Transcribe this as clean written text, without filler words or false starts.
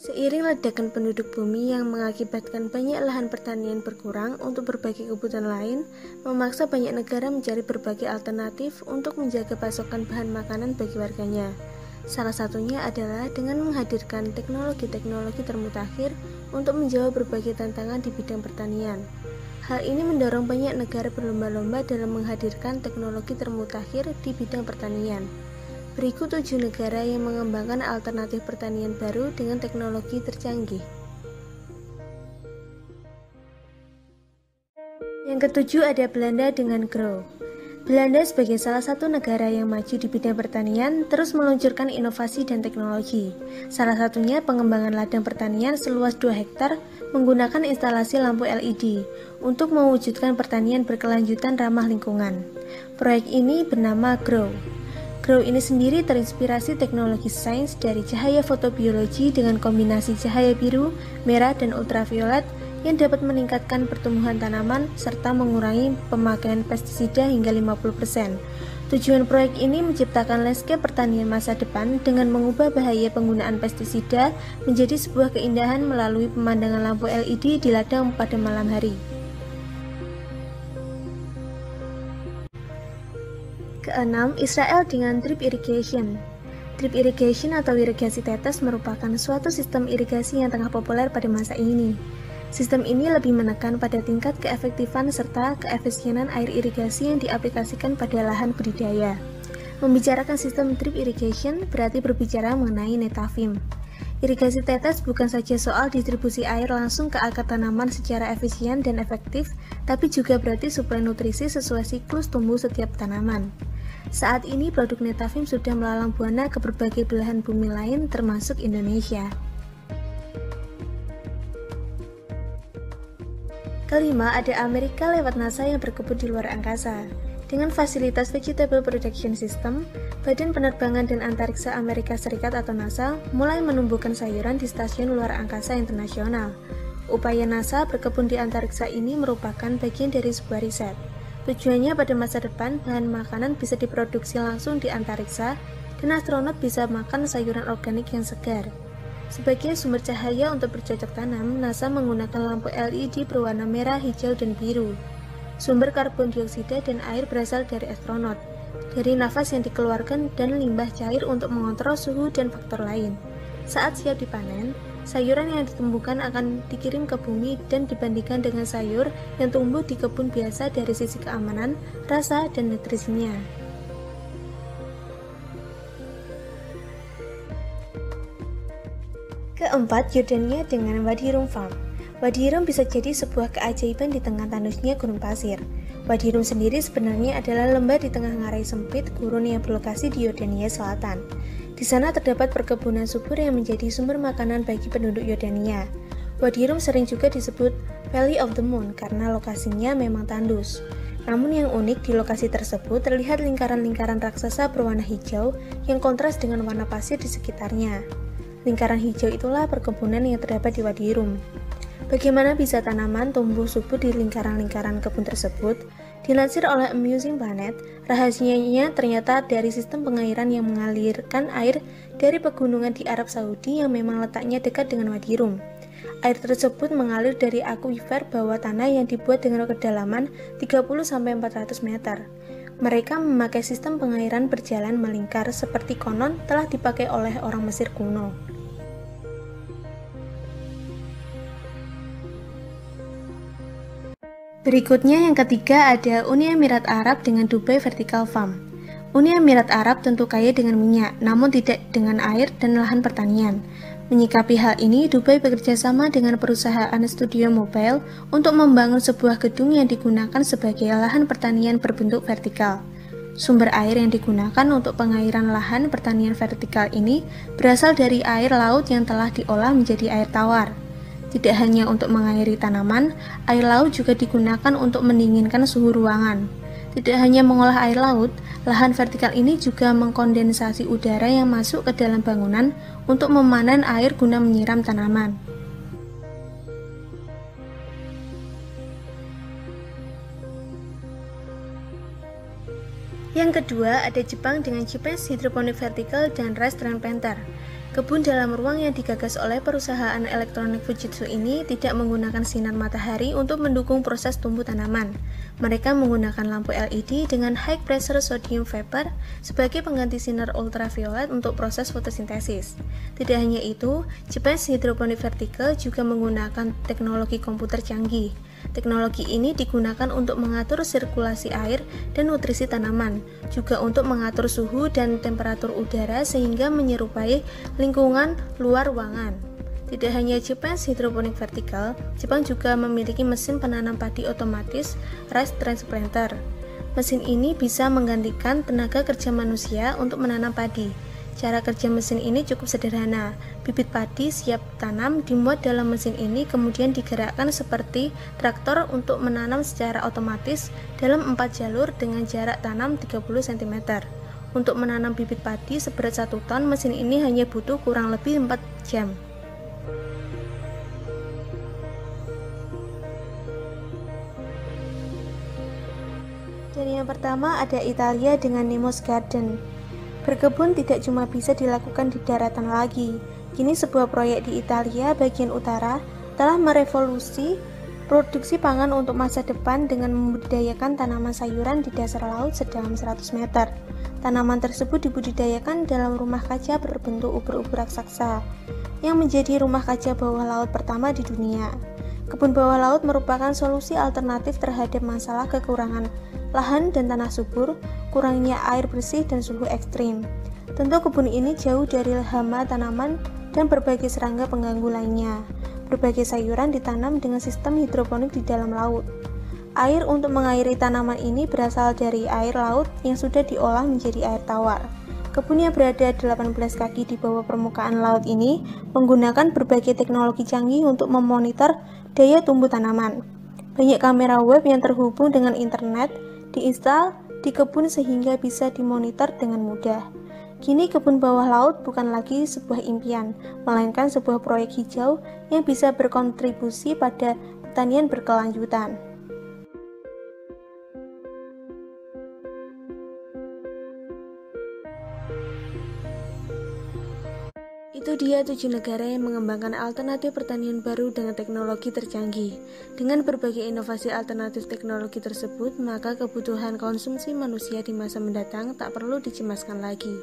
Seiring ledakan penduduk bumi yang mengakibatkan banyak lahan pertanian berkurang untuk berbagai kebutuhan lain, memaksa banyak negara mencari berbagai alternatif untuk menjaga pasokan bahan makanan bagi warganya. Salah satunya adalah dengan menghadirkan teknologi-teknologi termutakhir untuk menjawab berbagai tantangan di bidang pertanian. Hal ini mendorong banyak negara berlomba-lomba dalam menghadirkan teknologi termutakhir di bidang pertanian. Berikut 7 negara yang mengembangkan alternatif pertanian baru dengan teknologi tercanggih. Yang ketujuh ada Belanda dengan Grow. Belanda sebagai salah satu negara yang maju di bidang pertanian terus meluncurkan inovasi dan teknologi. Salah satunya pengembangan ladang pertanian seluas 2 hektar menggunakan instalasi lampu LED untuk mewujudkan pertanian berkelanjutan ramah lingkungan. Proyek ini bernama Grow. Grow ini sendiri terinspirasi teknologi sains dari cahaya fotobiologi dengan kombinasi cahaya biru, merah, dan ultraviolet yang dapat meningkatkan pertumbuhan tanaman serta mengurangi pemakaian pestisida hingga 50%. Tujuan proyek ini menciptakan landscape pertanian masa depan dengan mengubah bahaya penggunaan pestisida menjadi sebuah keindahan melalui pemandangan lampu LED di ladang pada malam hari. Keenam, Israel dengan drip irrigation. Drip irrigation atau irigasi tetes merupakan suatu sistem irigasi yang tengah populer pada masa ini. Sistem ini lebih menekan pada tingkat keefektifan serta keefisienan air irigasi yang diaplikasikan pada lahan budidaya. Membicarakan sistem drip irrigation berarti berbicara mengenai netafim. Irigasi tetes bukan saja soal distribusi air langsung ke akar tanaman secara efisien dan efektif, tapi juga berarti suplai nutrisi sesuai siklus tumbuh setiap tanaman. Saat ini produk netafim sudah melalang buana ke berbagai belahan bumi lain termasuk Indonesia. Kelima, ada Amerika lewat NASA yang berkebun di luar angkasa. Dengan fasilitas Vegetable Protection System, Badan Penerbangan dan Antariksa Amerika Serikat atau NASA mulai menumbuhkan sayuran di Stasiun Luar Angkasa Internasional. Upaya NASA berkebun di antariksa ini merupakan bagian dari sebuah riset. Tujuannya pada masa depan, bahan makanan bisa diproduksi langsung di antariksa dan astronot bisa makan sayuran organik yang segar. Sebagai sumber cahaya untuk bercocok tanam, NASA menggunakan lampu LED berwarna merah, hijau, dan biru. Sumber karbon dioksida dan air berasal dari astronot, dari nafas yang dikeluarkan dan limbah cair untuk mengontrol suhu dan faktor lain. Saat siap dipanen, sayuran yang ditumbuhkan akan dikirim ke bumi dan dibandingkan dengan sayur yang tumbuh di kebun biasa dari sisi keamanan, rasa, dan nutrisinya. Keempat, Yordania dengan Wadi Rum Farm. Wadi Rum bisa jadi sebuah keajaiban di tengah tandusnya gurun pasir. Wadi Rum sendiri sebenarnya adalah lembah di tengah ngarai sempit gurun yang berlokasi di Yordania Selatan. Di sana terdapat perkebunan subur yang menjadi sumber makanan bagi penduduk Yordania. Wadi Rum sering juga disebut Valley of the Moon karena lokasinya memang tandus. Namun yang unik di lokasi tersebut terlihat lingkaran-lingkaran raksasa berwarna hijau yang kontras dengan warna pasir di sekitarnya. Lingkaran hijau itulah perkebunan yang terdapat di Wadi Rum. Bagaimana bisa tanaman tumbuh subur di lingkaran-lingkaran kebun tersebut? Dilansir oleh Amusing Planet, rahasianya ternyata dari sistem pengairan yang mengalirkan air dari pegunungan di Arab Saudi yang memang letaknya dekat dengan Wadi Rum. Air tersebut mengalir dari akuifer bawah tanah yang dibuat dengan kedalaman 30-400 meter. Mereka memakai sistem pengairan berjalan melingkar seperti konon telah dipakai oleh orang Mesir kuno. Berikutnya yang ketiga ada Uni Emirat Arab dengan Dubai Vertical Farm. Uni Emirat Arab tentu kaya dengan minyak, namun tidak dengan air dan lahan pertanian. Menyikapi hal ini, Dubai bekerja sama dengan perusahaan studio mobile untuk membangun sebuah gedung yang digunakan sebagai lahan pertanian berbentuk vertikal. Sumber air yang digunakan untuk pengairan lahan pertanian vertikal ini berasal dari air laut yang telah diolah menjadi air tawar. Tidak hanya untuk mengairi tanaman, air laut juga digunakan untuk mendinginkan suhu ruangan. Tidak hanya mengolah air laut, lahan vertikal ini juga mengkondensasi udara yang masuk ke dalam bangunan untuk memanen air guna menyiram tanaman. Yang kedua, ada Jepang dengan Japanese Hydroponic Vertical dan Rice Transplanter. Kebun dalam ruang yang digagas oleh perusahaan elektronik Fujitsu ini tidak menggunakan sinar matahari untuk mendukung proses tumbuh tanaman. Mereka menggunakan lampu LED dengan high pressure sodium vapor sebagai pengganti sinar ultraviolet untuk proses fotosintesis. Tidak hanya itu, Japanese Hydroponic Vertical juga menggunakan teknologi komputer canggih. Teknologi ini digunakan untuk mengatur sirkulasi air dan nutrisi tanaman, juga untuk mengatur suhu dan temperatur udara sehingga menyerupai lingkungan luar ruangan. Tidak hanya Japanese Hydroponic Vertical, Jepang juga memiliki mesin penanam padi otomatis rice transplanter. Mesin ini bisa menggantikan tenaga kerja manusia untuk menanam padi. Cara kerja mesin ini cukup sederhana. Bibit padi siap tanam dimuat dalam mesin ini kemudian digerakkan seperti traktor untuk menanam secara otomatis dalam 4 jalur dengan jarak tanam 30 cm. Untuk menanam bibit padi seberat 1 ton, mesin ini hanya butuh kurang lebih 4 jam. Dan yang pertama ada Italia dengan Nemo's Garden. Berkebun tidak cuma bisa dilakukan di daratan lagi. Kini sebuah proyek di Italia bagian utara telah merevolusi produksi pangan untuk masa depan dengan membudidayakan tanaman sayuran di dasar laut sedalam 100 meter. Tanaman tersebut dibudidayakan dalam rumah kaca berbentuk ubur-ubur raksasa, yang menjadi rumah kaca bawah laut pertama di dunia. Kebun bawah laut merupakan solusi alternatif terhadap masalah kekurangan lahan dan tanah subur, kurangnya air bersih dan suhu ekstrim. Tentu kebun ini jauh dari hama tanaman dan berbagai serangga pengganggu lainnya. Berbagai sayuran ditanam dengan sistem hidroponik di dalam laut. Air untuk mengairi tanaman ini berasal dari air laut yang sudah diolah menjadi air tawar. Kebun yang berada 18 kaki di bawah permukaan laut ini menggunakan berbagai teknologi canggih untuk memonitor daya tumbuh tanaman. Banyak kamera web yang terhubung dengan internet diinstal di kebun sehingga bisa dimonitor dengan mudah. Kini kebun bawah laut bukan lagi sebuah impian, melainkan sebuah proyek hijau yang bisa berkontribusi pada pertanian berkelanjutan. Itu dia 7 negara yang mengembangkan alternatif pertanian baru dengan teknologi tercanggih. Dengan berbagai inovasi alternatif teknologi tersebut, maka kebutuhan konsumsi manusia di masa mendatang tak perlu dicemaskan lagi.